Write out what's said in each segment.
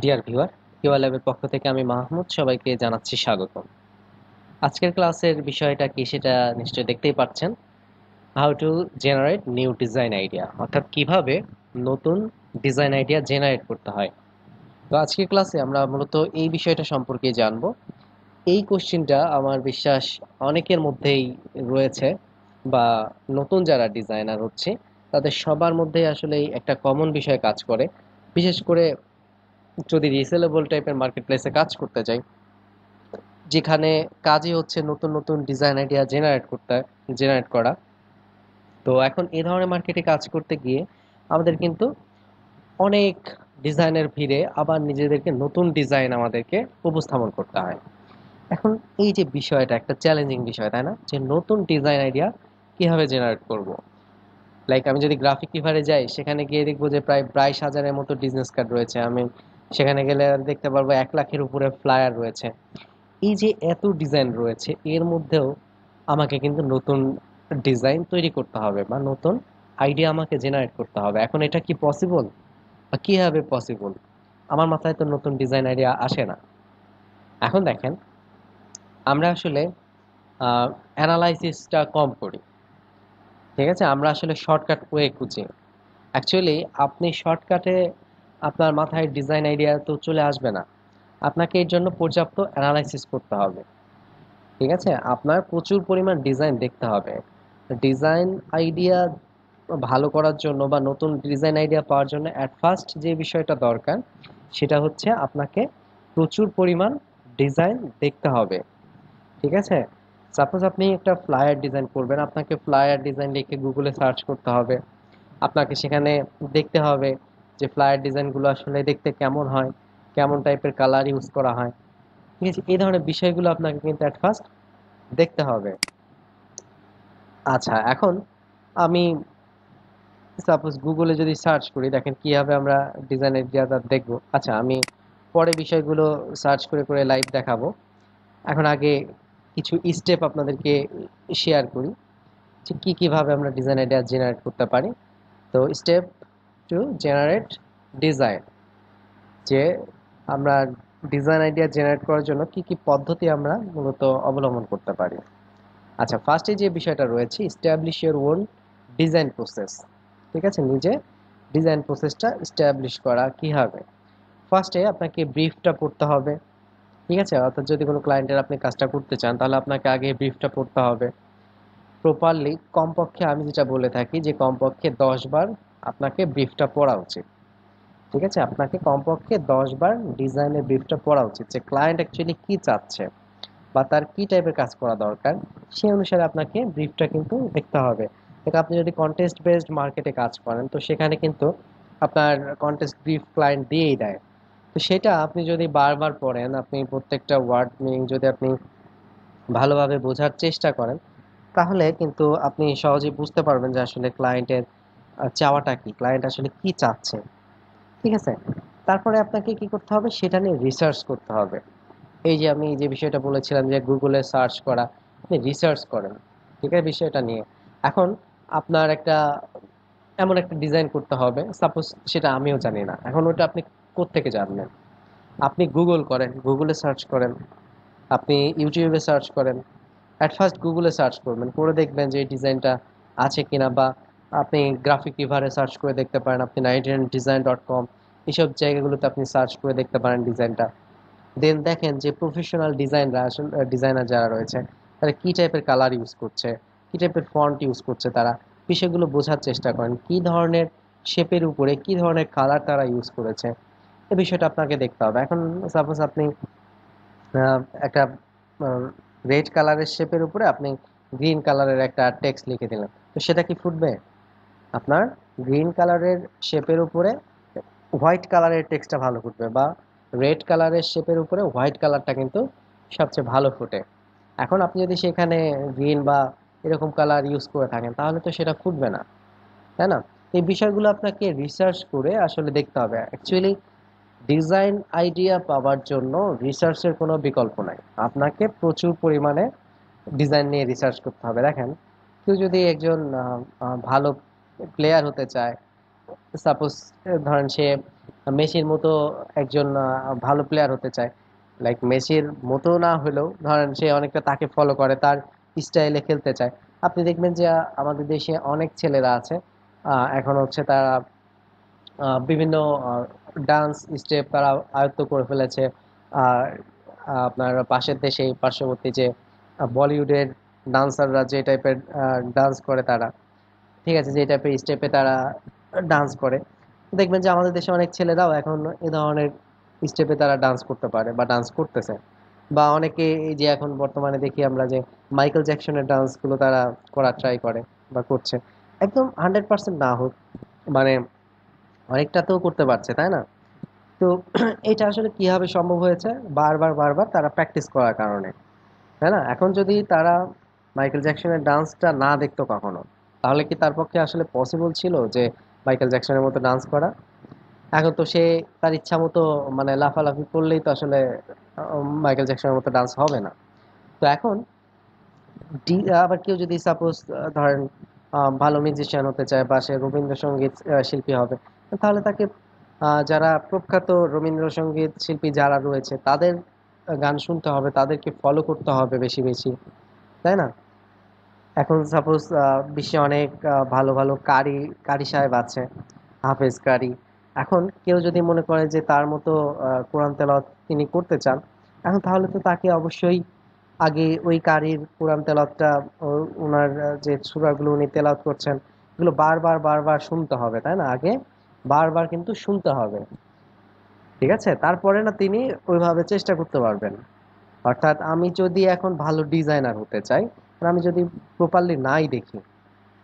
Dear viewer, QR ল্যাবের পক্ষ থেকে আমি মাহমুদ সবাইকে জানাচ্ছি স্বাগতম। আজকের ক্লাসের বিষয়টা কি সেটা নিশ্চয়ই দেখতেই পাচ্ছেন। How to generate new design idea, অর্থাৎ কিভাবে নতুন ডিজাইন আইডিয়া জেনারেট করতে হয়। তো আজকের ক্লাসে আমরা মূলত এই বিষয়টা সম্পর্কে জানবো। এই কোশ্চেনটা আমার বিশ্বাস অনেকের মধ্যেই রয়েছে, বা নতুন যারা ডিজাইনার হচ্ছে তাদের সবার মধ্যেই আসলে একটা কমন বিষয় কাজ করে। বিশেষ করে যদি রিসেলেবল টাইপের মার্কেট প্লেসে কাজ করতে যাই, যেখানে কাজই হচ্ছে নতুন নতুন ডিজাইন আইডিয়া জেনারেট করা। তো এখন এই ধরনের মার্কেটে কাজ করতে গিয়ে আমাদের কিন্তু অনেক ডিজাইনের ভিড়ে আবার নিজেদেরকে নতুন ডিজাইন আমাদেরকে উপস্থাপন করতে হয়। এখন এই যে বিষয়টা একটা চ্যালেঞ্জিং বিষয়, তাই না, যে নতুন ডিজাইন আইডিয়া কিভাবে জেনারেট করব। লাইক আমি যদি গ্রাফিক ফিভারে যাই, সেখানে গিয়ে দেখবো যে প্রায় 22,000-এর মতো বিজনেস কার্ড রয়েছে। আমি সেখানে গেলে দেখতে পারবো 1 লাখের উপরে ফ্লায়ার রয়েছে। এই যে এত ডিজাইন রয়েছে, এর মধ্যেও আমাকে কিন্তু নতুন ডিজাইন তৈরি করতে হবে, বা নতুন আইডিয়া আমাকে জেনারেট করতে হবে। এখন এটা কি পসিবল, বা কিভাবে পসিবল? আমার মাথায় তো নতুন ডিজাইন আইডিয়া আসে না। এখন দেখেন, আমরা আসলে অ্যানালাইসিসটা কম করি। ঠিক আছে, আমরা আসলে শর্টকাট ওয়ে খুঁজি। অ্যাকচুয়ালি আপনি শর্টকাটে আপনার মাথায় ডিজাইন আইডিয়া তো চলে আসবে না। আপনাকে এর জন্য পর্যাপ্ত অ্যানালাইসিস করতে হবে। ঠিক আছে, আপনার প্রচুর পরিমাণ ডিজাইন দেখতে হবে। ডিজাইন আইডিয়া ভালো করার জন্য বা নতুন ডিজাইন আইডিয়া পাওয়ার জন্য অ্যাট ফার্স্ট যে বিষয়টা দরকার, সেটা হচ্ছে আপনাকে প্রচুর পরিমাণ ডিজাইন দেখতে হবে। ঠিক আছে, সাপোজ আপনি একটা ফ্লায়ার ডিজাইন করবেন, আপনাকে ফ্লায়ার ডিজাইন লিখে গুগলে সার্চ করতে হবে। আপনাকে সেখানে দেখতে হবে যে ফ্লায়ার ডিজাইনগুলো আসলে দেখতে কেমন হয়, কেমন টাইপের কালার ইউজ করা হয়। ঠিক আছে, এই ধরনের বিষয়গুলো আপনাকে কিন্তু অ্যাট ফার্স্ট দেখতে হবে। আচ্ছা, এখন আমি সাপোজ গুগলে যদি সার্চ করি, দেখেন কিভাবে আমরা ডিজাইন আইডিয়াটা দেখবো। আচ্ছা, আমি পরে বিষয়গুলো সার্চ করে করে লাইভ দেখাবো। এখন আগে কিছু স্টেপ আপনাদেরকে শেয়ার করি, যে কি কিভাবে আমরা ডিজাইন আইডিয়া জেনারেট করতে পারি। তো স্টেপ টু জেনারেট ডিজাইন, যে আমরা ডিজাইন আইডিয়া জেনারেট করার জন্য কি কি পদ্ধতি আমরা মূলত অবলম্বন করতে পারি। আচ্ছা, ফার্স্টে যে বিষয়টা রয়েছে, establish your own design process. ঠিক আছে, নিজে ডিজাইন প্রসেসটা স্ট্যাবলিশ করা কি হবে। ফার্স্টে আপনাকে ব্রিফটা পড়তে হবে। ঠিক আছে, অর্থাৎ যদি কোনো ক্লায়েন্টের আপনি কাজটা করতে চান, তাহলে আপনাকে আগে ব্রিফটা পড়তে হবে প্রপারলি। কমপক্ষে আমি যেটা বলে থাকি যে কমপক্ষে 10 বার আপনাকে ব্রিফটা পড়া উচিত। ঠিক আছে, আপনাকে কমপক্ষে 10 বার ডিজাইনের ব্রিফটা পড়া উচিত, যে ক্লায়েন্ট অ্যাকচুয়ালি কি চাচ্ছে বা তার কি টাইপের কাজ করা দরকার, সেই অনুসারে আপনাকে ব্রিফটা কিন্তু দেখতে হবে। এটা আপনি যদি কন্টেস্ট বেসড মার্কেটে কাজ করেন, তো সেখানে কিন্তু আপনার কন্টেস্ট ব্রিফ ক্লায়েন্ট দিয়েই দেয়। তো সেটা আপনি যদি বারবার পড়েন, আপনি প্রত্যেকটা ওয়ার্ড মিনিং যদি আপনি ভালোভাবে বোঝার চেষ্টা করেন, তাহলে কিন্তু আপনি সহজেই বুঝতে পারবেন যে আসলে ক্লায়েন্টের চাওয়াটা কি, ক্লায়েন্ট আসলে কি চাচ্ছে। ঠিক আছে, তারপরে আপনাকে কি করতে হবে, সেটা নিয়ে রিসার্চ করতে হবে। এই যে আমি যে বিষয়টা বলেছিলাম যে গুগলে সার্চ করা, আপনি রিসার্চ করেন। ঠিক আছে, বিষয়টা নিয়ে এখন আপনার একটা এমন একটা ডিজাইন করতে হবে, সাপোজ সেটা আমিও জানি না, এখন ওটা আপনি কোত্থেকে জানবেন? আপনি গুগল করেন, গুগলে সার্চ করেন, আপনি ইউটিউবে সার্চ করেন। অ্যাট ফার্স্ট গুগলে সার্চ করবেন, করে দেখবেন যে এই ডিজাইনটা আছে কিনা, বা আপনি গ্রাফিক রিভারে সার্চ করে দেখতে পারেন, আপনি 99design.com এইসব জায়গাগুলোতে আপনি সার্চ করে দেখতে পারেন ডিজাইনটা। দেন দেখেন যে প্রফেশনাল ডিজাইনরা আসলে ডিজাইনার যারা রয়েছে, তারা কি টাইপের কালার ইউজ করছে, কি টাইপের ফন্ট ইউজ করছে, তারা বিষয়গুলো বোঝার চেষ্টা করেন, কি ধরনের শেপের উপরে কি ধরনের কালার তারা ইউজ করেছে। এই বিষয়টা আপনাকে দেখতে হবে। এখন সাপোজ আপনি একটা রেড কালারের শেপের উপরে আপনি গ্রিন কালারের একটা টেক্সট লিখে দিলেন, তো সেটা কি ফুটবে? আপনার গ্রিন কালারের শেপের উপরে হোয়াইট কালারের টেক্সটটা ভালো ফুটবে, বা রেড কালারের শেপের উপরে হোয়াইট কালারটা কিন্তু সবচেয়ে ভালো ফুটে। এখন আপনি যদি সেখানে গ্রিন বা এরকম কালার ইউজ করে থাকেন, তাহলে তো সেটা ফুটবে না, তাই না? এই বিষয়গুলো আপনাকে রিসার্চ করে আসলে দেখতে হবে। অ্যাকচুয়ালি ডিজাইন আইডিয়া পাওয়ার জন্য রিসার্চের কোনো বিকল্প নাই, আপনাকে প্রচুর পরিমাণে ডিজাইন নিয়ে রিসার্চ করতে হবে। দেখেন, কেউ যদি একজন ভালো প্লেয়ার হতে চায়, সাপোজ ধরেন সে মেসির মতো একজন ভালো প্লেয়ার হতে চায়, লাইক মেসির মতো না হলেও ধরেন সে অনেকটা তাকে ফলো করে, তার স্টাইলে খেলতে চায়। আপনি দেখবেন যে আমাদের দেশে অনেক ছেলেরা আছে, এখন হচ্ছে তারা বিভিন্ন ডান্স স্টেপ তারা আয়ত্ত করে ফেলেছে। আর আপনার পাশের দেশে পার্শ্ববর্তী যে বলিউডের ডান্সাররা যে টাইপের ডান্স করে তারা, ঠিক আছে, যে টাইপের স্টেপে তারা ডান্স করে, দেখবেন যে আমাদের দেশে অনেক ছেলেরাও এখন এ ধরনের স্টেপে তারা ডান্স করতে পারে বা ডান্স করতেছে। বা অনেকে এই যে এখন বর্তমানে দেখি আমরা যে মাইকেল জ্যাকসনের ডান্সগুলো তারা করার ট্রাই করে বা করছে। একদম 100% না হোক, মানে অনেকটা তো করতে পারছে, তাই না? তো এটা আসলে কিভাবে সম্ভব হয়েছে? বারবার বারবার তারা প্র্যাকটিস করার কারণে, তাই না? এখন যদি তারা মাইকেল জ্যাকসনের ডান্সটা না দেখতো কখনো, তাহলে কি তার পক্ষে আসলে পসিবল ছিল যে মাইকেল জ্যাকসনের মতো ডান্স করা? এখন তো সে তার ইচ্ছা মতো মানে লাফালাফি করলেই তো আসলে মাইকেল জ্যাকসনের মতো ডান্স হবে না। তো এখন আবার কেউ যদি সাপোজ ধরেন ভালো মিউজিশিয়ান হতে চায় বা সে রবীন্দ্রসঙ্গীত শিল্পী হবে, তাহলে তাকে যারা প্রখ্যাত রবীন্দ্রসঙ্গীত শিল্পী যারা রয়েছে তাদের গান শুনতে হবে, তাদেরকে ফলো করতে হবে বেশি বেশি, তাই না? এখন সাপোজ বিশ্বে অনেক ভালো ভালো কারি কারি সাহেব আছে, হাফেজ কারি। এখন কেউ যদি মনে করে যে তার মতো কোরআন তেলাওয়াত তিনি করতে চান, এখন তাহলে তো তাকে অবশ্যই আগে ওই কারির কোরআন তেলাওয়াতটা ওনার যে সূরাগুলো উনি তেলাওয়াত করছেন এগুলো বারবার বারবার শুনতে হবে, তাই না? আগে বারবার কিন্তু শুনতে হবে, ঠিক আছে, তারপরে না তিনি ওইভাবে চেষ্টা করতে পারবেন। অর্থাৎ আমি যদি এখন ভালো ডিজাইনার হতে চাই, আর আমি যদি প্রপারলি নাই দেখি,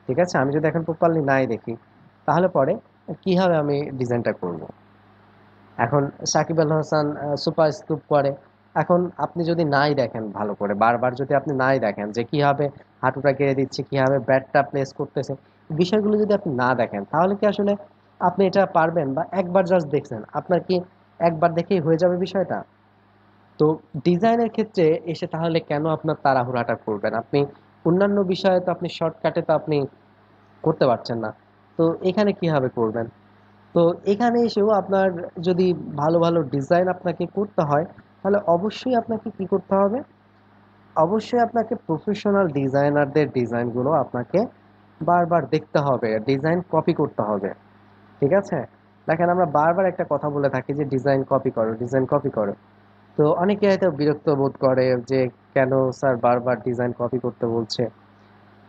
ঠিক আছে, আমি যদি এখন প্রপারলি নাই দেখি, তাহলে পরে কিভাবে আমি ডিজাইনটা করব? এখন সাকিব আল হাসান সুপার স্কুপ করে। এখন আপনি যদি নাই দেখেন ভালো করে, বারবার যদি আপনি নাই দেখেন যে কিভাবে হাঁটুটা গেড়ে দিচ্ছে, কিভাবে ব্যাটটা প্লেস করতেছে, বিষয়গুলো যদি আপনি না দেখেন, তাহলে কি আসলে আপনি এটা পারবেন? বা একবার জাস্ট দেখছেন, আপনার কি একবার দেখেই হয়ে যাবে বিষয়টা? তো ডিজাইনের ক্ষেত্রে এসে তাহলে কেন আপনার তাড়াহুড়াটা করবেন? আপনি অন্যান্য বিষয়ে তো আপনি শর্টকাটে তো আপনি করতে পারছেন না, তো এখানে কিভাবে করবেন? তো এখানে এসেও আপনার যদি ভালো ভালো ডিজাইন আপনাকে করতে হয়, তাহলে অবশ্যই আপনাকে কি করতে হবে? অবশ্যই আপনাকে প্রফেশনাল ডিজাইনারদের ডিজাইনগুলো আপনাকে বারবার দেখতে হবে, ডিজাইন কপি করতে হবে, ঠিক আছে? দেখেন আমরা বারবার একটা কথা বলে থাকি যে ডিজাইন কপি করো, ডিজাইন কপি করো। তো অনেকে হয়তো বিরক্ত বোধ করে যে কেন স্যার বারবার ডিজাইন কপি করতে বলছে।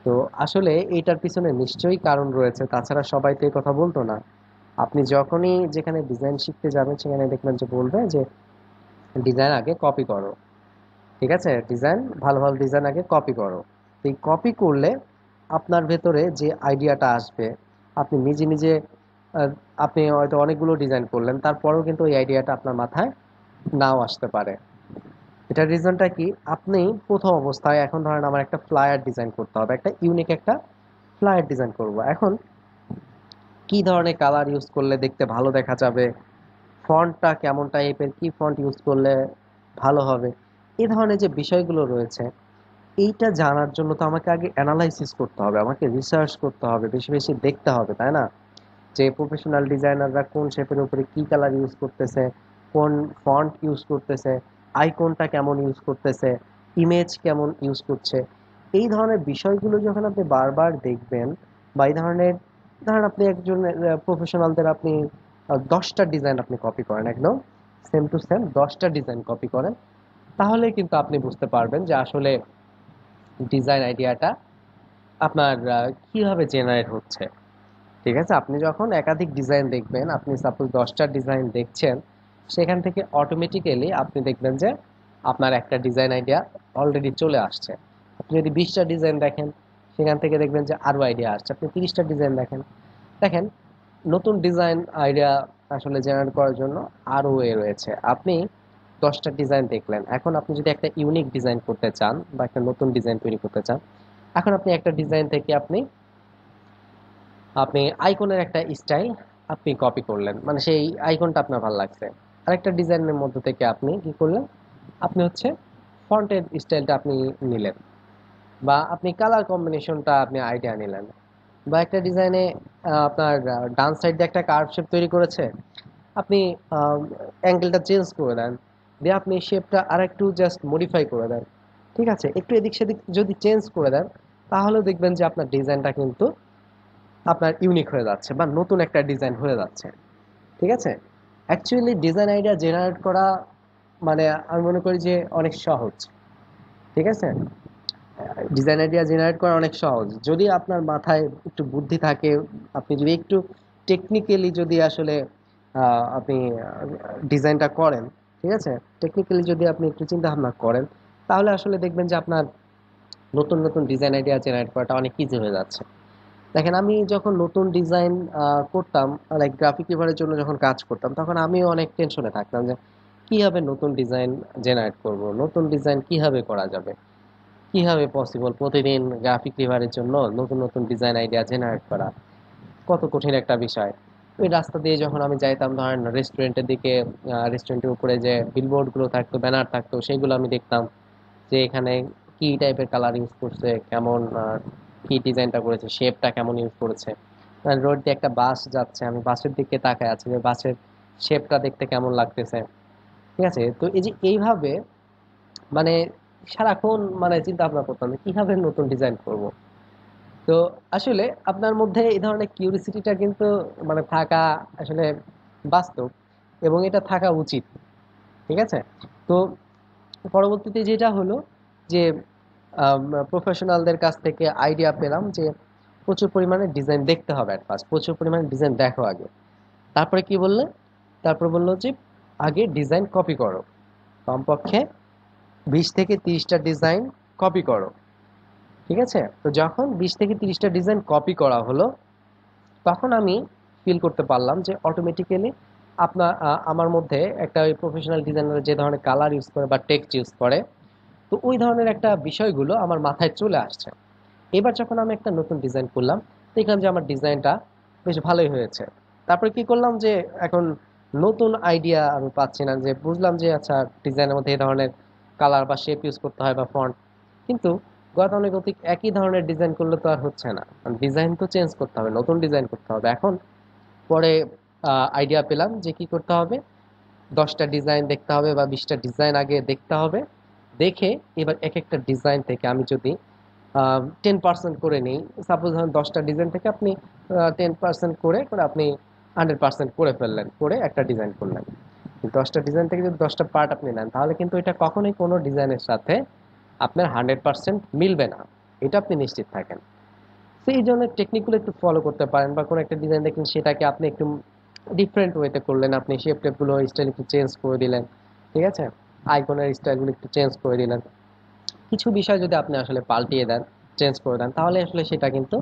তো আসলে এটার পিছনে নিশ্চয়ই কারণ রয়েছে, তাছাড়া সবাই তো এই কথা বলতো না। আপনি যখনই যেখানে ডিজাইন শিখতে যাবেন সেখানে দেখবেন যে বলবে যে ডিজাইন আগে কপি করো, ঠিক আছে, ডিজাইন ভালো ভালো ডিজাইন আগে কপি করো। তো এই কপি করলে আপনার ভেতরে যে আইডিয়াটা আসবে, আপনি নিজে নিজে আহ, আপনি হয়তো অনেকগুলো ডিজাইন করলেন, তারপরেও কিন্তু ওই আইডিয়াটা আপনার মাথায় নাও আসতে পারে। এটার রিজনটা কি? আপনি প্রথম অবস্থায় এখন ধরেন আমার একটা ফ্লায়ার ডিজাইন করতে হবে, একটা ইউনিক একটা ফ্লায়ার ডিজাইন করব। এখন কি ধরনের কালার ইউজ করলে দেখতে ভালো দেখা যাবে, ফন্টটা কেমন টাইপের, কি ফন্ট ইউজ করলে ভালো হবে, এই ধরনের যে বিষয়গুলো রয়েছে, এইটা জানার জন্য তো আমাকে আগে অ্যানালাইসিস করতে হবে, আমাকে রিসার্চ করতে হবে, বেশি বেশি দেখতে হবে, তাই না? যে প্রফেশনাল ডিজাইনাররা কোন শেপের উপরে কি কালার ইউজ করতেছে, কোন ফন্ট ইউজ করতেছে, আইকনটা কেমন ইউজ করতেছে, ইমেজ কেমন ইউজ করছে, এই ধরনের বিষয়গুলো যখন আপনি বারবার দেখবেন, বা এই ধরনের ধরেন আপনি একজন প্রফেশনালদের আপনি 10টা ডিজাইন আপনি কপি করেন, একদম সেম টু সেম 10টা ডিজাইন কপি করেন, তাহলে কিন্তু আপনি বুঝতে পারবেন যে আসলে ডিজাইন আইডিয়াটা আপনার কিভাবে জেনারেট হচ্ছে, ঠিক আছে? আপনি যখন একাধিক ডিজাইন দেখবেন, আপনি সাপোজ 10টা ডিজাইন দেখছেন, সেখান থেকে অটোমেটিক্যালি আপনি দেখবেন যে আপনার একটা ডিজাইন আইডিয়া অলরেডি চলে আসছে। আপনি যদি 20টা ডিজাইন দেখেন, সেখান থেকে দেখবেন যে আরো আইডিয়া আসছে। আপনি 30টা ডিজাইন দেখেন, দেখেন নতুন ডিজাইন আইডিয়া আসলে জেনারেট করার জন্য আরো ওয়ে রয়েছে। আপনি 10টা ডিজাইন দেখলেন, এখন আপনি যদি একটা ইউনিক ডিজাইন করতে চান বা একটা নতুন ডিজাইন তৈরি করতে চান, এখন আপনি একটা ডিজাইন থেকে আপনি আপনি আইকনের একটা স্টাইল আপনি কপি করলেন, মানে সেই আইকনটা আপনার ভালো লাগছে। আরেকটা ডিজাইনের মধ্যে থেকে আপনি কি করলেন? আপনি হচ্ছে ফন্টের স্টাইলটা আপনি নিলেন, বা আপনি কালার কম্বিনেশনটা আপনি আইডিয়া নিলেন। বা একটা ডিজাইনে আপনার ডান সাইড দিয়ে একটা কার্ভ শেপ তৈরি করেছে, আপনি অ্যাঙ্গেলটা চেঞ্জ করে দেন, দিয়ে আপনি শেপটা আর একটু জাস্ট মডিফাই করে দেন, ঠিক আছে, একটু এদিক সেদিক যদি চেঞ্জ করে দেন, তাহলেও দেখবেন যে আপনার ডিজাইনটা কিন্তু আপনার ইউনিক হয়ে যাচ্ছে বা নতুন একটা ডিজাইন হয়ে যাচ্ছে। ঠিক আছে, অ্যাকচুয়ালি ডিজাইন আইডিয়া জেনারেট করা মানে আমি মনে করি যে অনেক সহজ। ঠিক আছে, ডিজাইন আইডিয়া জেনারেট করা অনেক সহজ যদি আপনার মাথায় একটু বুদ্ধি থাকে, আপনি যদি একটু টেকনিক্যালি যদি আসলে আপনি ডিজাইনটা করেন, ঠিক আছে, টেকনিক্যালি যদি আপনি একটু চিন্তা ভাবনা করেন, তাহলে আসলে দেখবেন যে আপনার নতুন নতুন ডিজাইন আইডিয়া জেনারেট করাটা অনেক ইজি হয়ে যাচ্ছে। দেখেন, আমি যখন নতুন ডিজাইন করতাম, লাইক গ্রাফিক ডিজাইনের জন্য যখন কাজ করতাম, তখন আমিও অনেক টেনশনে থাকতাম যে কিভাবে নতুন ডিজাইন জেনারেট করব, নতুন ডিজাইন কিভাবে করা যাবে, কিভাবে পসিবল প্রতিদিন গ্রাফিক লিভারের জন্য নতুন নতুন ডিজাইন আইডিয়া জেনারেট করা, কত কঠিন একটা বিষয়। ওই রাস্তা দিয়ে যখন আমি যাইতাম, ধরেন রেস্টুরেন্টের দিকে, রেস্টুরেন্টের উপরে যে বিলবোর্ড গুলো থাকতো, ব্যানার থাকতো, সেগুলো আমি দেখতাম যে এখানে কি টাইপের কালার ইউজ করছে, কেমন কি ডিজাইনটা করেছে, শেপটা কেমন ইউজ করেছে। রোড দিয়ে একটা বাস যাচ্ছে, আমি বাসের দিকে তাকায় আছি যে বাসের শেপটা দেখতে কেমন লাগতেছে। ঠিক আছে, তো এই যে এইভাবে মানে সারাক্ষণ মানে চিন্তা ভাবনা করতাম যে কিভাবে নতুন ডিজাইন করব। তো আসলে আপনার মধ্যে এই ধরনের কিউরিসিটিটা কিন্তু মানে থাকা আসলে বাস্তব, এবং এটা থাকা উচিত। ঠিক আছে, তো পরবর্তীতে যেটা হলো যে প্রফেশনালদের কাছ থেকে আইডিয়া পেলাম যে প্রচুর পরিমাণে ডিজাইন দেখতে হবে, অ্যাট ফার্স্ট প্রচুর পরিমাণে ডিজাইন দেখো আগে। তারপরে কি বললে, তারপর বললো যে আগে ডিজাইন কপি করো, কমপক্ষে 20 থেকে 30টা ডিজাইন কপি করো। ঠিক আছে, তো যখন 20 থেকে 30টা ডিজাইন কপি করা হলো, তখন আমি ফিল করতে পারলাম যে অটোমেটিক্যালি আমার মধ্যে একটা ওই প্রফেশনাল ডিজাইনার যে ধরনের কালার ইউজ করে বা টেক্সট ইউজ করে, তো ওই ধরনের একটা বিষয়গুলো আমার মাথায় চলে আসছে। এবার যখন আমি একটা নতুন ডিজাইন করলাম, দেখলাম যে আমার ডিজাইনটা বেশ ভালোই হয়েছে। তারপরে কি করলাম যে এখন নতুন আইডিয়া আমি পাচ্ছি না, যে বুঝলাম যে আচ্ছা ডিজাইনের মধ্যে এই ধরনের কালার বা শেপ ইউজ করতে হয় বা ফন্ট, কিন্তু গতানুগতিক একই ধরনের ডিজাইন করলে তো আর হচ্ছে না, ডিজাইন তো চেঞ্জ করতে হবে, নতুন ডিজাইন করতে হবে। এখন পরে আইডিয়া পেলাম যে কি করতে হবে, 10টা ডিজাইন দেখতে হবে বা 20টা ডিজাইন আগে দেখতে হবে, দেখে এবার এক একটা ডিজাইন থেকে আমি যদি 10% করে নিই, সাপোজ ধরেন 10টা ডিজাইন থেকে আপনি 10% করে করে আপনি 100% করে ফেললেন, করে একটা ডিজাইন করলেন। 10টা ডিজাইন থেকে যদি 10টা পার্ট আপনি নেন, তাহলে কিন্তু এটা কখনোই কোনো ডিজাইনের সাথে আপনার 100% মিলবে না, এটা আপনি নিশ্চিত থাকেন। তো এই জন্য টেকনিকগুলো একটু ফলো করতে পারেন, বা কোনো একটা ডিজাইন দেখলেন সেটাকে আপনি একটু ডিফারেন্ট ওয়েতে করলেন, আপনি শেপ টেপগুলো স্টাইল একটু চেঞ্জ করে দিলেন। ঠিক আছে, আইকনের স্টাইলগুলো একটু চেঞ্জ করে দিলেন, কিছু বিষয় যদি আপনি আসলে পাল্টিয়ে দেন, চেঞ্জ করে দেন, তাহলে আসলে সেটা কিন্তু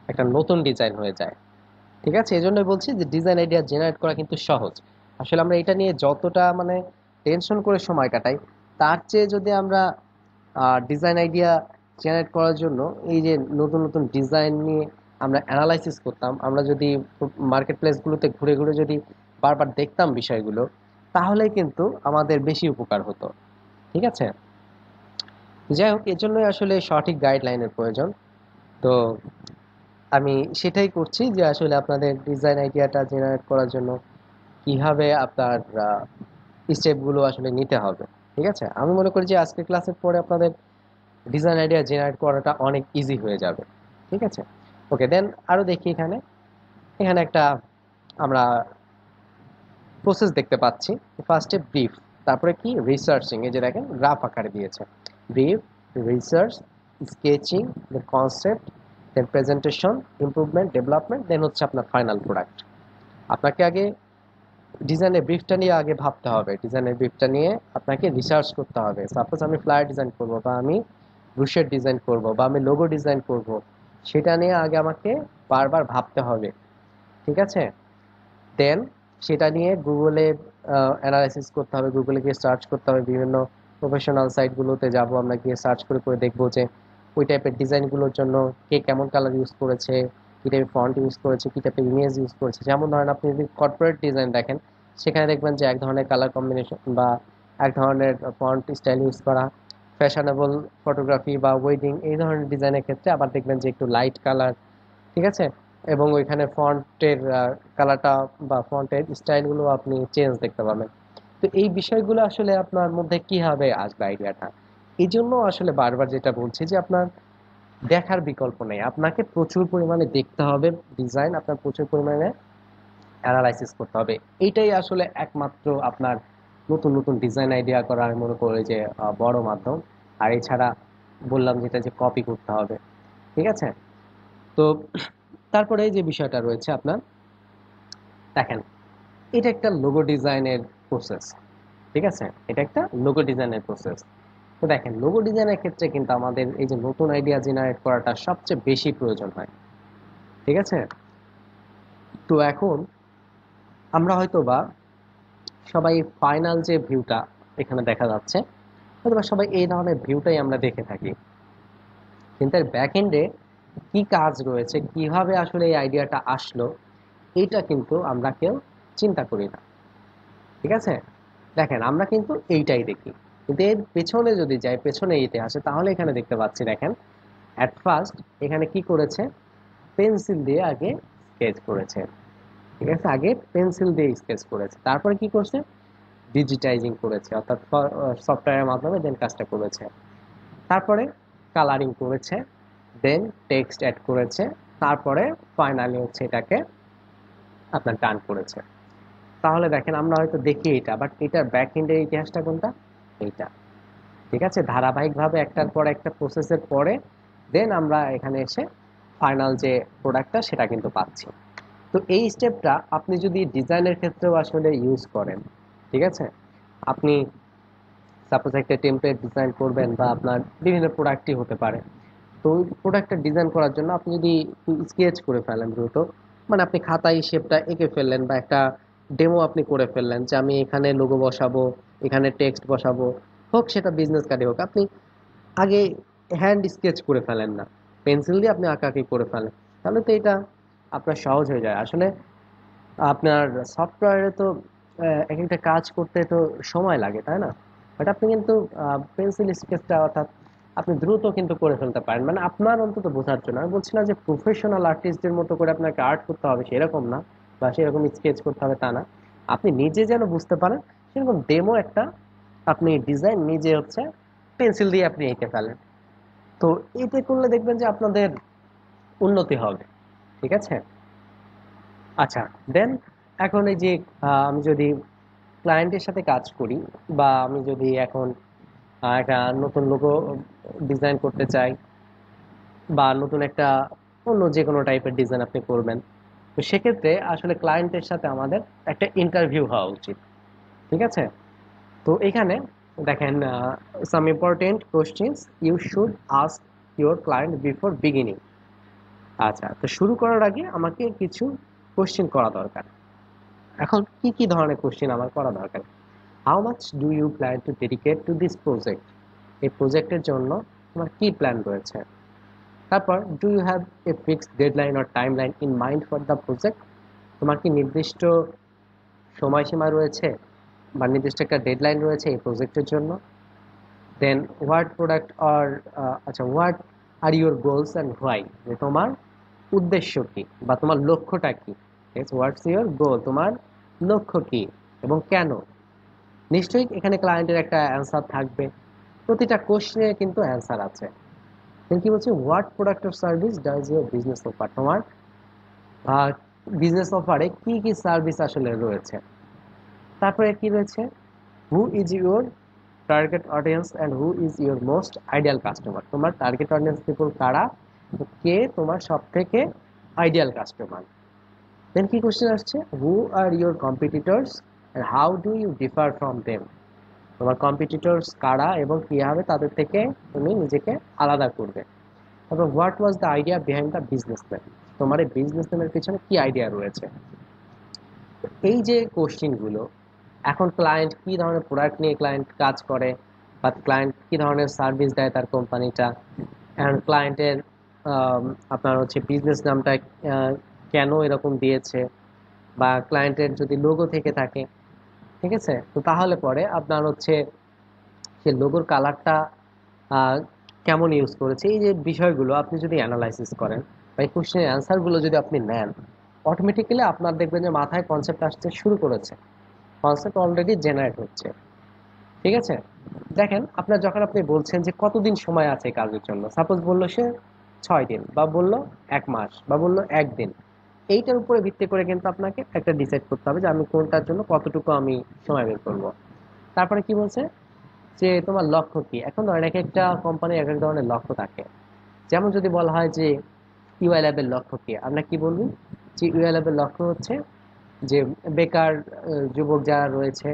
একটা নতুন ডিজাইন হয়ে যায়। ঠিক আছে, এই জন্যই বলছি যে ডিজাইন আইডিয়া জেনারেট করা কিন্তু সহজ। আসলে আমরা এটা নিয়ে যতটা মানে টেনশন করে সময় কাটাই, তার চেয়ে যদি আমরা ডিজাইন আইডিয়া জেনারেট করার জন্য এই যে নতুন নতুন ডিজাইন নিয়ে আমরা অ্যানালাইসিস করতাম, আমরা যদি মার্কেট প্লেসগুলোতে ঘুরে ঘুরে যদি বারবার দেখতাম বিষয়গুলো, তাহলে কিন্তু আমাদের বেশি উপকার হতো। ঠিক আছে, যাই হোক, এর জন্যই আসলে সঠিক গাইডলাইনের প্রয়োজন। তো আমি সেটাই করছি যে আসলে আপনাদের ডিজাইন আইডিয়াটা জেনারেট করার জন্য কিভাবে আপনার স্টেপগুলো আসলে নিতে হবে। ঠিক আছে, আমি মনে করি যে আজকের ক্লাসের পরে আপনাদের ডিজাইন আইডিয়া জেনারেট করাটা অনেক ইজি হয়ে যাবে। ঠিক আছে, ওকে, দেন আরো দেখি এখানে, এখানে একটা আমরা প্রসেস দেখতে পাচ্ছি। ফার্স্টে ব্রিফ, তারপরে কি রিসার্চিং, এই যে দেখেন গ্রাফ আকারে দিয়েছে, brief, research, sketching, then concept, then presentation, improvement, development, then হচ্ছে আপনার ফাইনাল প্রোডাক্ট। আপনাকে আগে ডিজাইনের ব্রিফটা নিয়ে আগে ভাবতে হবে, ডিজাইনের ব্রিফটা নিয়ে আপনাকে রিসার্চ করতে হবে। সাপোজ আমি ফ্লায়ার ডিজাইন করব, বা আমি ব্রুশের ডিজাইন করব, বা আমি লোগো ডিজাইন করব, সেটা নিয়ে আগে আমাকে বারবার ভাবতে হবে। ঠিক আছে, দেন সেটা নিয়ে গুগলে অ্যানালাইসিস করতে হবে, গুগলে গিয়ে সার্চ করতে হবে, বিভিন্ন প্রফেশনাল সাইটগুলোতে যাব, আমরা গিয়ে সার্চ করে করে দেখবো যে ওই টাইপের ডিজাইনগুলোর জন্য কে কেমন কালার ইউজ করেছে, কী টাইপের ফন্ট ইউজ করেছে, কী টাইপের ইমেজ ইউজ করেছে। যেমন ধরেন আপনি যদি কর্পোরেট ডিজাইন দেখেন, সেখানে দেখবেন যে এক ধরনের কালার কম্বিনেশন বা এক ধরনের ফন্ট স্টাইল ইউজ করা। ফ্যাশনেবল ফটোগ্রাফি বা ওয়েডিং এই ধরনের ডিজাইনের ক্ষেত্রে আবার দেখবেন যে একটু লাইট কালার, ঠিক আছে, এবং ওইখানে ফন্টের কালারটা বা ফন্টের স্টাইলগুলো আপনি চেঞ্জ দেখতে পাবেন। তো এই বিষয়গুলো আসলে আপনার মধ্যে কিভাবে আসবে আইডিয়াটা, এই জন্য আসলে বারবার যেটা বলছি যে আপনার দেখার বিকল্প নেই, আপনাকে প্রচুর পরিমাণে দেখতে হবে ডিজাইন, আপনার প্রচুর পরিমাণে অ্যানালাইসিস করতে হবে। এইটাই আসলে একমাত্র আপনার নতুন নতুন ডিজাইন আইডিয়া করার মনে করে যে বড় মাধ্যম। আর এছাড়া বললাম যেটা যে কপি করতে হবে। ঠিক আছে, তো তারপরে এই যে বিষয়টা রয়েছে আপনার, দেখেন এটা একটা লোগো ডিজাইনের প্রসেস। ঠিক আছে, এটা একটা লোগো ডিজাইনের প্রসেস। তো দেখেন লোগো ডিজাইনের ক্ষেত্রে কিন্তু আমাদের এই যে নতুন আইডিয়া জেনারেট করাটা সবচেয়ে বেশি প্রয়োজন হয়। ঠিক আছে, তো এখন আমরা হয়তো বা সবাই ফাইনাল যে ভিউটা এখানে দেখা যাচ্ছে, হয়তো বা সবাই এই ধরনের ভিউটাই আমরা দেখে থাকি, কিন্তু এর ব্যাক এন্ডে কি কাজ রয়েছে, কিভাবে আসলে এই আইডিয়াটা আসলো, এইটা কিন্তু আমরা কেউ চিন্তা করি না। ঠিক আছে, দেখেন আমরা কিন্তু এইটাই দেখি, কিন্তু এর পেছনে যদি যাই, পেছনে ইতিহাসে, তাহলে এখানে দেখতে পাচ্ছি, দেখেন অ্যাট ফার্স্ট এখানে কি করেছে, পেন্সিল দিয়ে আগে স্কেচ করেছে। ঠিক আছে, আগে পেন্সিল দিয়ে স্কেচ করেছে, তারপরে কি করছে, ডিজিটাইজিং করেছে, অর্থাৎ সফটওয়্যারের মাধ্যমে দেন কাজটা করেছে। তারপরে কালারিং করেছে, দেন টেক্সট অ্যাড করেছে, তারপরে ফাইনালি হচ্ছে এটাকে আপনার ডান করেছে। তাহলে দেখেন আমরা হয়তো দেখি এটা, বাট এটার ব্যাক এন্ডের ইতিহাসটা কোনটা, এইটা। ঠিক আছে, ধারাবাহিকভাবে একটার পর একটা প্রসেসের পরে দেন আমরা এখানে এসে ফাইনাল যে প্রোডাক্টটা সেটা কিন্তু পাচ্ছি। তো এই স্টেপটা আপনি যদি ডিজাইনের ক্ষেত্রেও আসলে ইউজ করেন, ঠিক আছে, আপনি সাপোজ একটা টেমপ্লেট ডিজাইন করবেন বা আপনার বিভিন্ন প্রোডাক্টই হতে পারে। তো ওই প্রোডাক্টটা ডিজাইন করার জন্য আপনি যদি স্কেচ করে ফেলেন দ্রুত, মানে আপনি খাতায় শেপটা এঁকে ফেললেন বা একটা ডেমো আপনি করে ফেললেন যে আমি এখানে লোগো বসাবো, এখানে টেক্সট বসাবো, হোক সেটা বিজনেস কার্ডে হোক, আপনি আগে হ্যান্ড স্কেচ করে ফেলেন না, পেন্সিল দিয়ে আপনি আঁকাআঁকি করে ফেলেন, তাহলে তো এটা আপনার সহজ হয়ে যায় আসলে। আপনার সফটওয়্যারে তো এক একটা কাজ করতে তো সময় লাগে, তাই না? বাট আপনি কিন্তু পেন্সিল স্কেচটা অর্থাৎ আপনি দ্রুত কিন্তু করে ফেলতে পারেন, মানে আপনার অন্তত বোঝার জন্য। আমি বলছি না যে প্রফেশনাল আর্টিস্টদের মতো করে আপনাকে আর্ট করতে হবে সেরকম না, বা সেরকম স্কেচ করতে হবে তা না। আপনি নিজে যেন বুঝতে পারেন সেরকম ডেমো একটা আপনি ডিজাইন নিজে হচ্ছে পেন্সিল দিয়ে আপনি এঁকে ফেলেন। তো এতে করলে দেখবেন যে আপনাদের উন্নতি হবে। ঠিক আছে, আচ্ছা, দেন এখন এই যে আমি যদি ক্লায়েন্টের সাথে কাজ করি, বা আমি যদি এখন একটা নতুন লোগো ডিজাইন করতে চাই, বা নতুন একটা অন্য যে কোনো টাইপের ডিজাইন আপনি করবেন, তো সেক্ষেত্রে আসলে ক্লায়েন্টের সাথে আমাদের একটা ইন্টারভিউ হওয়া উচিত। ঠিক আছে, তো এখানে দেখেন some important questions you should ask your client before beginning. আচ্ছা, তো শুরু করার আগে আমাকে কিছু কোশ্চেন করা দরকার। এখন কি কি ধরনের কোশ্চেন আমার করা দরকার, how much do you plan to dedicate to this project, এই প্রজেক্টের জন্য তোমার কি প্ল্যান রয়েছে। তারপর do you have a fixed deadline or timeline in mind for the project, তোমার কি নির্দিষ্ট সময়সীমা রয়েছে বা নির্দিষ্ট একটা ডেডলাইন রয়েছে এই প্রজেক্টের জন্য। দেন হোয়াট প্রোডাক্ট অর, আচ্ছা, what are your goals and why, যে তোমার উদ্দেশ্য কি বা তোমার লক্ষ্যটা কি। হোয়াটস ইউর গোল, তোমার লক্ষ্য কি এবং কেন। নিশ্চয়ই এখানে ক্লায়েন্টের একটা অ্যান্সার থাকবে, প্রতিটা কোশ্চেনে কিন্তু অ্যান্সার আছে। then কি বলছে, what product or service does your business offer, তোমার বিজনেস অফারে কি কি সার্ভিস আসলে রয়েছে। তারপরে কি রয়েছে, who is your target audience and who is your most ideal customer, তোমার টার্গেট অডিয়েন্স পিপল কারা, কে তোমার সব থেকে আইডিয়াল কাস্টমার। দেন কি কোশ্চেন আসছে, who are your competitors and how do you differ from them, তোমার কম্পিটিটর্স কারা এবং কিভাবে তাদের থেকে তুমি নিজেকে আলাদা করবে। তারপর what was the idea behind the business plan, তোমার এই বিজনেস প্ল্যানের পিছনে কি আইডিয়া রয়েছে। এই যে কোশ্চেনগুলো, এখন ক্লায়েন্ট কি ধরনের প্রোডাক্ট নিয়ে ক্লায়েন্ট কাজ করে, বা ক্লায়েন্ট কি ধরনের সার্ভিস দেয় তার কোম্পানিটা, অ্যান্ড ক্লায়েন্টের আপনার হচ্ছে বিজনেস নামটা কেন এরকম দিয়েছে, বা ক্লায়েন্টের যদি লোগো থেকে থাকে, ঠিক আছে, তো তাহলে পরে আপনার হচ্ছে সে লোগোর কালারটা কেমন ইউজ করেছে, এই যে বিষয়গুলো আপনি যদি অ্যানালাইসিস করেন, বা এই কোশ্চেনের অ্যান্সারগুলো যদি আপনি নেন, অটোমেটিক্যালি আপনার দেখবেন যে মাথায় কনসেপ্ট আসতে শুরু করেছে, কনসেপ্ট অলরেডি জেনারেট হচ্ছে। ঠিক আছে, দেখেন আপনার যখন আপনি বলছেন যে কতদিন সময় আছে এই কাজের জন্য, সাপোজ বললো সে 6 দিন, বা বললো 1 মাস, বা বললো একদিন, এইটার উপরে ভিত্তি করে কিন্তু আপনাকে একটা ডিসাইড করতে হবে যে আমি কোনটার জন্য কতটুকু আমি সময় বের করবো। তারপরে কি বলছে যে তোমার লক্ষ্য কি। এখন ধরেন এক একটা কোম্পানি এক এক ধরনের লক্ষ্য থাকে। যেমন যদি বলা হয় যে ইউআই ল্যাবের লক্ষ্য কি, আমরা কি বলবো যে ইউআই ল্যাবের লক্ষ্য হচ্ছে যে বেকার যুবক যারা রয়েছে,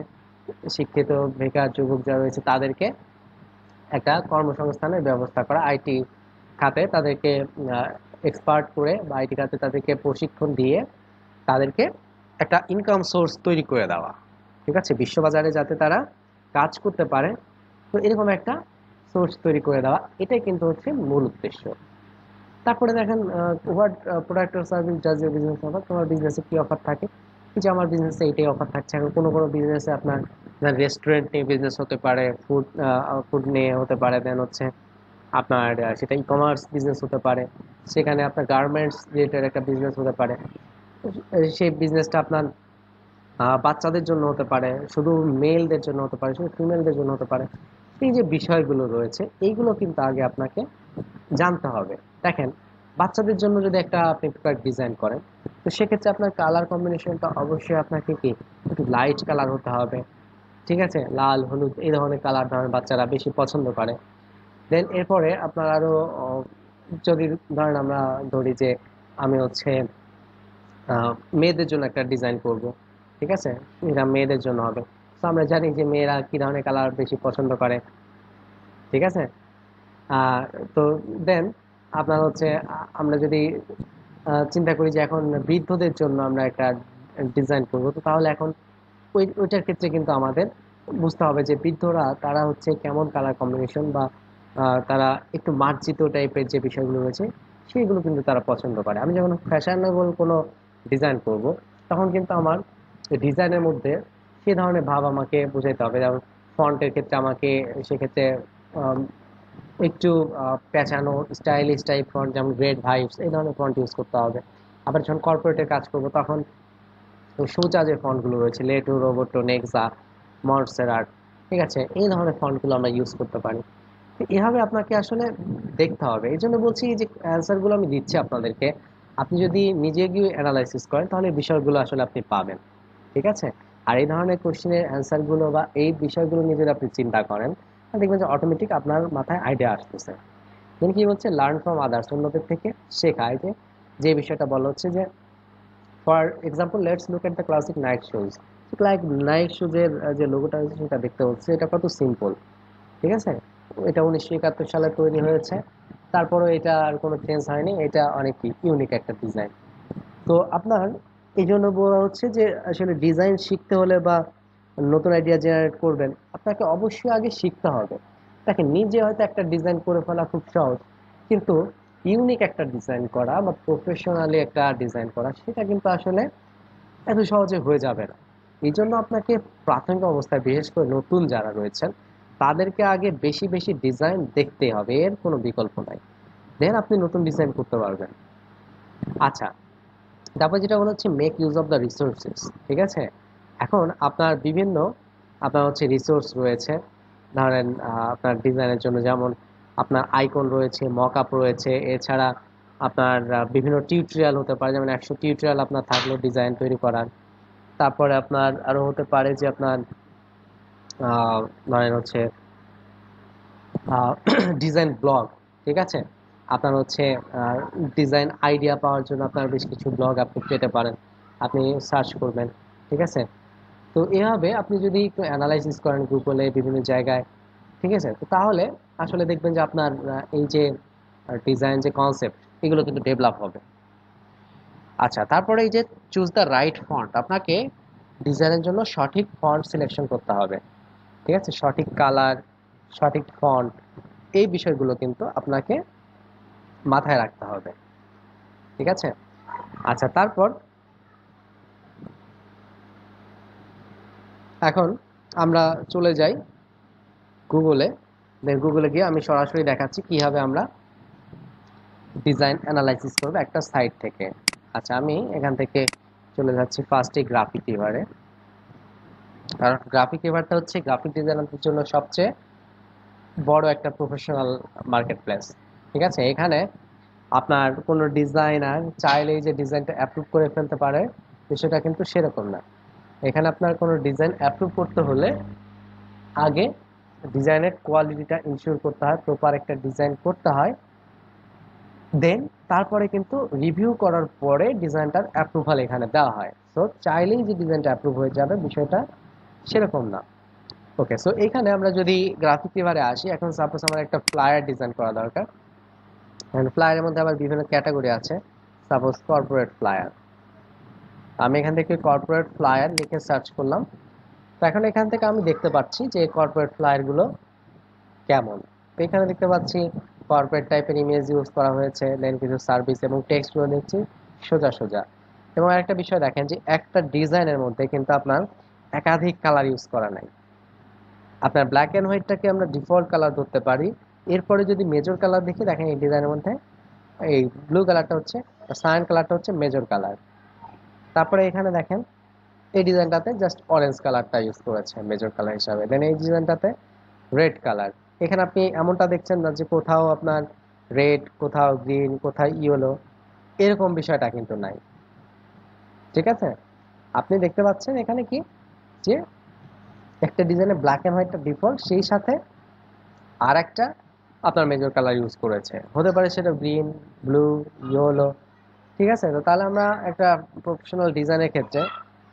শিক্ষিত বেকার যুবক যারা রয়েছে তাদেরকে একটা কর্মসংস্থানের ব্যবস্থা করা, আইটি খাতে তাদেরকে এক্সপার্ট করে বা আইটি খাতে তাদেরকে প্রশিক্ষণ দিয়ে তাদেরকে একটা ইনকাম সোর্স তৈরি করে দেওয়া। ঠিক আছে, বিশ্ববাজারে যাতে তারা কাজ করতে পারে, তো এরকম একটা সোর্স তৈরি করে দেওয়া, এটাই কিন্তু হচ্ছে মূল উদ্দেশ্য। তারপরে দেখেন what product or service does your business offer, তোমার বিজনেসে কি অফার থাকে, যে আমার বিজনেসে এইটাই অফার থাকছে। এখন কোনো কোনো বিজনেসে আপনার রেস্টুরেন্ট নিয়ে বিজনেস হতে পারে, ফুড ফুড নিয়ে হতে পারে, দেন হচ্ছে আপনার সেটা ই কমার্স বিজনেস হতে পারে, সেখানে আপনার গার্মেন্টস রিলেটেড একটা বিজনেস হতে পারে। সেই বিজনেসটা আপনার বাচ্চাদের জন্য হতে পারে, শুধু মেলদের জন্য হতে পারে, শুধু ফিমেলদের জন্য হতে পারে। এই যে বিষয়গুলো রয়েছে এইগুলো কিন্তু আগে আপনাকে জানতে হবে। দেখেন, বাচ্চাদের জন্য যদি একটা আপনি প্রোডাক্ট ডিজাইন করেন, তো সেক্ষেত্রে আপনার কালার কম্বিনেশনটা অবশ্যই আপনাকে কি একটু লাইট কালার হতে হবে। ঠিক আছে, লাল হলুদ এই ধরনের কালার ধরেন বাচ্চারা বেশি পছন্দ করে। দেন এরপরে আপনার আরো আহ, যদি ধরেন আমরা ধরি যে আমি হচ্ছে আহ, মেয়েদের জন্য একটা ডিজাইন করব। ঠিক আছে, এটা মেয়েদের জন্য হবে। তো আমরা জানি যে মেয়েরা কি ধরনের কালার বেশি পছন্দ করে। ঠিক আছে, আহ তো দেন আপনার হচ্ছে আমরা যদি চিন্তা করি যে এখন বৃদ্ধদের জন্য আমরা একটা ডিজাইন করব, তো তাহলে এখন ওইটার ক্ষেত্রে কিন্তু আমাদের বুঝতে হবে যে বৃদ্ধরা তারা হচ্ছে কেমন কালার কম্বিনেশন বা তারা একটু মার্জিত টাইপের যে বিষয়গুলো রয়েছে সেইগুলো কিন্তু তারা পছন্দ করে। আমি যখন ফ্যাশনেবল কোনো ডিজাইন করব, তখন কিন্তু আমার ডিজাইনের মধ্যে সে ধরনের ভাব আমাকে বোঝাইতে হবে। যেমন ফন্টের ক্ষেত্রে আমাকে সেক্ষেত্রে একটু পেঁচানো স্টাইলিশ টাইপ ফন্ট, যেমন গ্রেট ভাইবস এই ধরনের ফন্ট ইউজ করতে হবে। আবার যখন কর্পোরেটের কাজ করব তখন সোজা যে ফন্টগুলো রয়েছে লেটো, রোবোটো, নেক্সা, মন্টসেরাট, ঠিক আছে, এই ধরনের ফন্টগুলো আমরা ইউজ করতে পারি। তো এভাবে আপনাকে আসলে দেখতে হবে। এই জন্য বলছি যে অ্যান্সারগুলো আমি দিচ্ছি আপনাদেরকে, আপনি যদি নিজে গিয়ে অ্যানালাইসিস করেন তাহলে এই বিষয়গুলো আসলে আপনি পাবেন। ঠিক আছে, আর এই ধরনের কোশ্চেনের অ্যান্সারগুলো বা এই বিষয়গুলো নিয়ে যদি আপনি চিন্তা করেন, তাহলে দেখবেন যে অটোমেটিক আপনার মাথায় আইডিয়া আসতেছে। তিনি কি বলছে, লার্ন ফ্রম আদার্স, অন্যদের থেকে শেখা। এই যে যে বিষয়টা বলা হচ্ছে যে for example let's look at the classic Nike shoes. Like Nike শুজের যে লোগোটা হচ্ছে সেটা দেখতে হচ্ছে, এটা কত সিম্পল। ঠিক আছে, এটা 1971 সালে তৈরি হয়েছে, তারপরেও এটা আর কোনো চেঞ্জ হয়নি, এটা অনেক ইউনিক একটা ডিজাইন। তো আপনার এই জন্য বলা হচ্ছে যে আসলে ডিজাইন শিখতে হলে বা নতুন আইডিয়া জেনারেট করবেন, আপনাকে অবশ্যই আগে শিখতে হবে। দেখেন, নিজে হয়তো একটা ডিজাইন করে ফেলা খুব সহজ, কিন্তু ইউনিক একটা ডিজাইন করা বা প্রফেশনালি একটা ডিজাইন করা সেটা কিন্তু আসলে এত সহজে হয়ে যাবে না। এই জন্য আপনাকে প্রাথমিক অবস্থায় বিশেষ করে নতুন যারা রয়েছেন তাদেরকে আগে বেশি বেশি ডিজাইন দেখতে হবে, এর কোনো বিকল্প নাই। দেন আপনি নতুন ডিজাইন করতে পারবেন। আচ্ছা, তারপর যেটা বলা হচ্ছে make use of the resources. ঠিক আছে, এখন আপনার বিভিন্ন আপনার হচ্ছে রিসোর্স রয়েছে। ধরেন আপনার ডিজাইনের জন্য যেমন আপনার আইকন রয়েছে, মকআপ রয়েছে, এছাড়া আপনার বিভিন্ন টিউটোরিয়াল হতে পারে, যেমন 100 টিউটোরিয়াল আপনার থাকলো ডিজাইন তৈরি করার। তারপরে আপনার আরো হতে পারে যে আপনার আহ, ধরেন হচ্ছে ডিজাইন ব্লগ। ঠিক আছে, আপনার হচ্ছে ডিজাইন আইডিয়া পাওয়ার জন্য আপনার বেশ কিছু ব্লগ আপনি পেতে পারেন, আপনি সার্চ করবেন। ঠিক আছে, তো এভাবে আপনি যদি একটু অ্যানালাইসিস করেন গুগলে বিভিন্ন জায়গায়, ঠিক আছে, তো তাহলে আসলে দেখবেন যে আপনার এই যে ডিজাইন যে কনসেপ্ট এগুলো কিন্তু ডেভেলপ হবে। আচ্ছা, তারপরে এই যে চুজ দ্য রাইট ফন্ট, আপনাকে ডিজাইনের জন্য সঠিক ফন্ট সিলেকশন করতে হবে। ঠিক আছে, সঠিক কালার, সঠিক ফন্ট, এই বিষয়গুলো কিন্তু আপনাকে মাথায় রাখতে হবে। ঠিক আছে, আচ্ছা, তারপর এখন আমরা চলে যাই গুগলে। দেন গুগলে গিয়ে আমি সরাসরি দেখাচ্ছি কিভাবে আমরা ডিজাইন অ্যানালাইসিস করবে একটা সাইট থেকে। আচ্ছা, আমি এখান থেকে চলে যাচ্ছি ফার্স্টে গ্রাফিক এবারে, কারণ গ্রাফিক এবারটা হচ্ছে গ্রাফিক ডিজাইনারদের জন্য সবচেয়ে বড় একটা প্রফেশনাল মার্কেট প্লেস। ঠিক আছে, এখানে আপনার কোনো ডিজাইনার চাইলেই যে ডিজাইনটা অ্যাপ্রুভ করে ফেলতে পারে, বিষয়টা কিন্তু সেরকম না। এখানে আপনার কোনো ডিজাইন অ্যাপ্রুভ করতে হলে আগে ডিজাইনের কোয়ালিটিটা ইনশিওর করতে হয়, প্রপার একটা ডিজাইন করতে হয়, দেন তারপরে কিন্তু রিভিউ করার পরে ডিজাইনটার অ্যাপ্রুভাল এখানে দেওয়া হয়। সো চাইলেই যে ডিজাইনটা অ্যাপ্রুভ হয়ে যাবে, বিষয়টা সেরকম না। ওকে, সো এখানে আমরা যদি গ্রাফিক এবারে আসি, এখন সাপোজ আমার একটা ফ্লায়ার ডিজাইন করা দরকার। ফ্লায়ারের মধ্যে আবার বিভিন্ন ক্যাটাগরি আছে, সাপোজ কর্পোরেট ফ্লায়ার। আমি এখান থেকে কর্পোরেট ফ্লায়ার লিখে সার্চ করলাম। তো এখন এখান থেকে আমি দেখতে পাচ্ছি যে কর্পোরেট ফ্লায়ারগুলো কেমন। তো এখানে দেখতে পাচ্ছি কর্পোরেট টাইপের ইমেজ ইউজ করা হয়েছে, দেন কিছু সার্ভিস এবং টেক্সটগুলো দেখছি সোজা সোজা। এবং আরেকটা বিষয় দেখেন যে একটা ডিজাইনের মধ্যে কিন্তু আপনার একাধিক কালার ইউজ করা নাই। আপনার ব্ল্যাক অ্যান্ড হোয়াইটটাকে আমরা ডিফল্ট কালার ধরতে পারি। এরপরে যদি মেজর কালার দেখি, দেখেন এই ডিজাইনের মধ্যে এই ব্লু কালারটা হচ্ছে, সায়ান কালারটা হচ্ছে মেজর কালার। তারপরে এখানে দেখেন এই ডিজাইনটাতে জাস্ট অরেঞ্জ কালারটা ইউজ করেছে মেজর কালার হিসাবে, দেন এই ডিজাইনটাতে রেড কালার। এখানে আপনি এমনটা দেখছেন না যে কোথাও আপনার রেড, কোথাও গ্রিন, কোথাও ইয়েলো, এরকম বিষয়টা কিন্তু নাই। ঠিক আছে, আপনি দেখতে পাচ্ছেন এখানে কি, যে একটা ডিজাইনে ব্ল্যাক এন্ড হোয়াইটটা ডিফল্ট, সেই সাথে আর একটা আপনার মেজর কালার ইউজ করেছে, হতে পারে সেটা গ্রিন, ব্লু, ইয়েলো। ঠিক আছে, তো তাহলে আমরা একটা প্রফেশনাল ডিজাইনের ক্ষেত্রে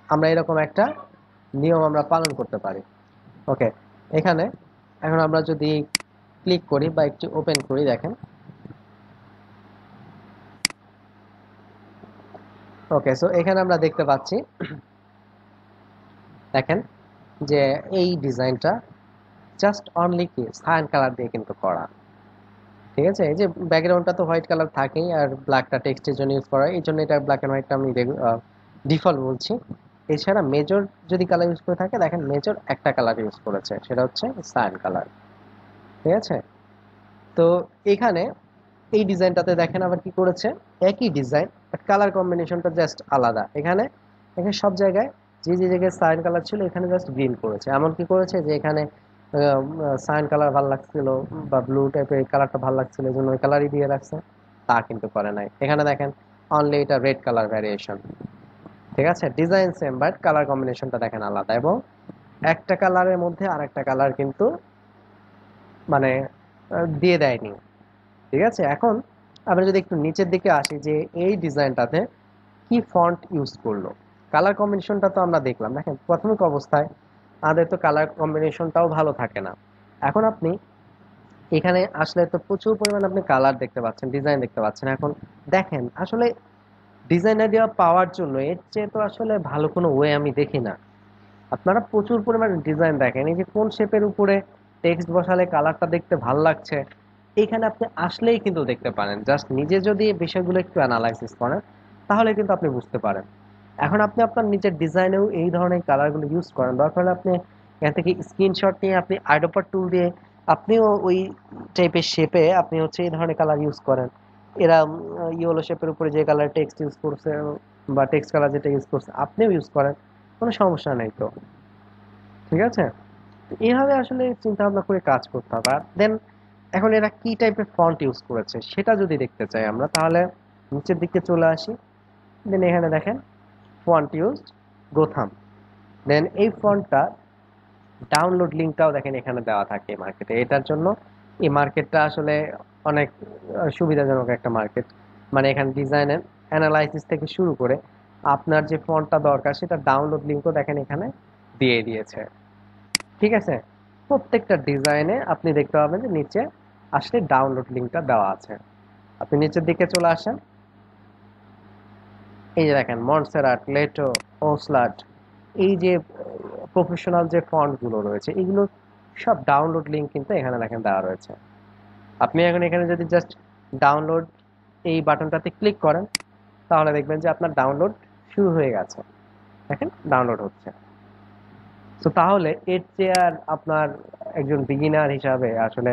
আমরা এরকম একটা নিয়ম আমরা পালন করতে পারি। ওকে, এখানে এখন আমরা যদি ক্লিক করি বা একটু ওপেন করি, দেখেন। ওকে, সো এখানে আমরা দেখতে পাচ্ছি, দেখেন যে এই ডিজাইনটা জাস্ট অনলি কি সায়ান কালার দিয়ে কিন্তু করা। ঠিক আছে, এই যে ব্যাকগ্রাউন্ডটা তো হোয়াইট কালার থাকেই, আর ব্ল্যাকটা টেক্সটের জন্য ইউজ করা, এই জন্য এটা ব্ল্যাক এন্ড হোয়াইটটা আমি ডিফল্ট বলছি। এছাড়া মেজর যদি কালার ইউজ করে থাকে, দেখেন মেজর একটা কালার ইউজ করেছে, সেটা হচ্ছে সায়ান কালার। ঠিক আছে, তো এখানে এই ডিজাইনটাতে দেখেন আবার কি করেছে, একই ডিজাইন বাট কালার কম্বিনেশনটা জাস্ট আলাদা। এখানে এখানে সব জায়গায় যে যে জায়গায় সায়ান কালার ছিল, এখানে জাস্ট গ্রিন করেছে। এমন কি করেছে যে এখানে সায়ান কালার ভালো লাগছিল বা ব্লু টাইপের কালারটা ভালো লাগছিল, এই জন্য ওই কালারই দিয়ে রাখছে, তা কিন্তু করে নাই। এখানে দেখেন অনলি এটা রেড কালার ভ্যারিয়েশন। ঠিক আছে, ডিজাইন সেম বাট কালার কম্বিনেশনটা দেখেন আলাদা, এবং একটা কালারের মধ্যে আর একটা কালার কিন্তু মানে দিয়ে দেয়নি। ঠিক আছে, এখন আমরা যদি একটু নিচের দিকে আসি, যে এই ডিজাইনটাতে কি ফন্ট ইউজ করলো, কালার কম্বিনেশনটা তো আমরা দেখলাম। দেখেন প্রাথমিক অবস্থায় আমাদের তো কালার কম্বিনেশনটাও ভালো থাকে না। এখন আপনি এখানে আসলে তো প্রচুর পরিমাণে আপনি কালার দেখতে পাচ্ছেন, ডিজাইন দেখতে পাচ্ছেন। এখন দেখেন আসলে ডিজাইন আইডিয়া পাওয়ার জন্য এর চেয়ে তো আসলে ভালো কোনো ওয়ে আমি দেখি না। আপনারা প্রচুর পরিমাণে ডিজাইন দেখেন, এই যে কোন শেপের উপরে টেক্সট বসালে কালারটা দেখতে ভালো লাগছে, এইখানে আপনি আসলেই কিন্তু দেখতে পারেন। জাস্ট নিজে যদি বিষয়গুলো একটু অ্যানালাইসিস করেন, তাহলে কিন্তু আপনি বুঝতে পারেন। এখন আপনি আপনার নিজের ডিজাইনেও এই ধরনের কালারগুলো ইউজ করেন, দরকার হলে আপনি এখান থেকে স্ক্রিনশট নিয়ে আপনি আইডোপার টুল দিয়ে আপনিও ওই টাইপের শেপে আপনি হচ্ছে এই ধরনের কালার ইউজ করেন। এরা ইয়েলো শেপের উপরে যে কালার টেক্সট ইউজ করছে বা টেক্সট কালার যেটা ইউজ করছে, আপনিও ইউজ করেন, কোনো সমস্যা নেই তো। ঠিক আছে, এইভাবে আসলে চিন্তা ভাবনা করে কাজ করতে হবে। আর দেন এখন এরা কি টাইপের ফন্ট ইউজ করেছে সেটা যদি দেখতে চাই আমরা, তাহলে নিচের দিকে চলে আসি। দেন এখানে দেখেন ফন্ট ইউজড গোথাম। দেন এই ফন্টটা ডাউনলোড লিঙ্কটাও দেখেন এখানে দেওয়া থাকে মার্কেটে। এটার জন্য এই মার্কেটটা আসলে অনেক সুবিধাজনক একটা মার্কেট। মানে এখানে ডিজাইনের অ্যানালাইসিস থেকে শুরু করে আপনার যে ফন্টটা দরকার সেটা ডাউনলোড লিঙ্কও দেখেন এখানে দিয়ে দিয়েছে। ঠিক আছে, প্রত্যেকটা ডিজাইনে আপনি দেখতে পাবেন যে নিচে আসলে ডাউনলোড লিঙ্কটা দেওয়া আছে। আপনি নিচের দিকে চলে আসেন, এই যে দেখেন মন্টসেরাট, লেটো, ওসলাট, এই যে প্রফেশনাল যে ফন্ট গুলো রয়েছে, এগুলো সব ডাউনলোড লিঙ্ক কিন্তু এখানে দেখেন দেওয়া রয়েছে। আপনি এখন এখানে যদি জাস্ট ডাউনলোড এই বাটনটাতে ক্লিক করেন, তাহলে দেখবেন যে আপনার ডাউনলোড শুরু হয়ে গেছে। দেখেন ডাউনলোড হচ্ছে। তো তাহলে এর চেয়ে আর আপনার একজন বিগিনার হিসাবে আসলে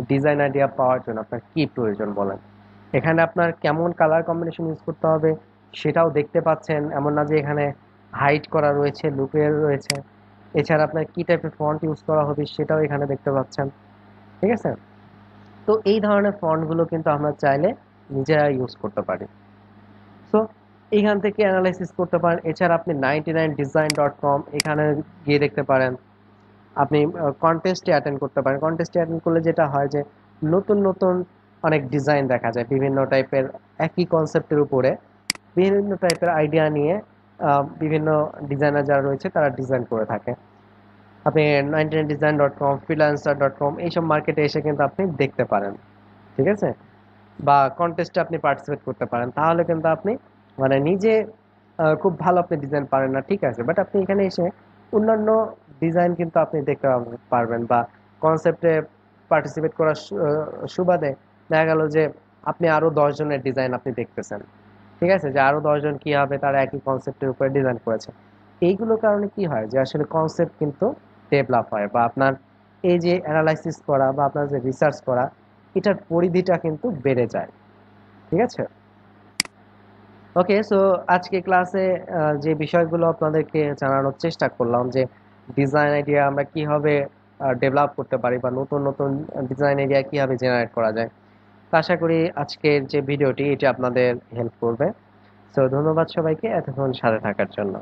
ডিজাইন আইডিয়া পাওয়ার জন্য আপনার কি প্রয়োজন বলেন? এখানে আপনার কেমন কালার কম্বিনেশন ইউজ করতে হবে সেটাও দেখতে পাচ্ছেন, এমন না যে এখানে হাইড করা রয়েছে, লুকের রয়েছে। এছাড়া আপনার কি টাইপের ফন্ট ইউজ করা হবে সেটাও এখানে দেখতে পাচ্ছেন। ঠিক আছে? তো এই ধরনের ফন্ট গুলো কিন্তু আমরা চাইলে নিজেরা ইউজ করতে পারি। সো এখান থেকে অ্যানালাইসিস করতে পারেন। এছাড়া আপনি 99design.com এখানে গিয়ে দেখতে পারেন। আপনি কন্টেস্টে অ্যাটেন্ড করতে পারেন। কন্টেস্টে অ্যাটেন্ড করলে যেটা হয় যে নতুন নতুন অনেক ডিজাইন দেখা যায় বিভিন্ন টাইপের, একই কনসেপ্টের উপরে বিভিন্ন টাইপের আইডিয়া নিয়ে বিভিন্ন ডিজাইনার যারা রয়েছে তারা ডিজাইন করে থাকে। আপনি 99design.com, freelancer.com এইসব মার্কেটে এসে কিন্তু আপনি দেখতে পারেন। ঠিক আছে? বা কন্টেস্টে আপনি পার্টিসিপেট করতে পারেন, তাহলে কিন্তু আপনি মানে নিজে খুব ভালো আপনি ডিজাইন পারেন না, ঠিক আছে, বাট আপনি এখানে এসে অন্যান্য ডিজাইন কিন্তু আপনি দেখতে পারবেন, বা কনসেপ্টে পার্টিসিপেট করার সুবাদে দেখা গেল যে আপনি আরো 10 জনের ডিজাইন আপনি দেখতেছেন। ঠিক আছে, যে আরো 10 জন কি হবে তারা একই কনসেপ্টের উপরে ডিজাইন করেছে। এইগুলোর কারণে কি হয় যে আসলে কনসেপ্ট কিন্তু ডেভেলপ হয়, বা আপনার এই যে অ্যানালাইসিস করা বা আপনার যে রিসার্চ করা, এটার পরিধিটা কিন্তু বেড়ে যায়। ঠিক আছে? ওকে, সো আজকে ক্লাসে যে বিষয়গুলো আপনাদেরকে জানানোর চেষ্টা করলাম যে ডিজাইন আইডিয়া আমরা কিভাবে ডেভেলপ করতে পারি, বা নতুন নতুন ডিজাইন আইডিয়া কিভাবে জেনারেট করা যায়, তো আশা করি আজকের যে ভিডিওটি এটি আপনাদের হেল্প করবে। সো ধন্যবাদ সবাইকে এতক্ষণ সাথে থাকার জন্য।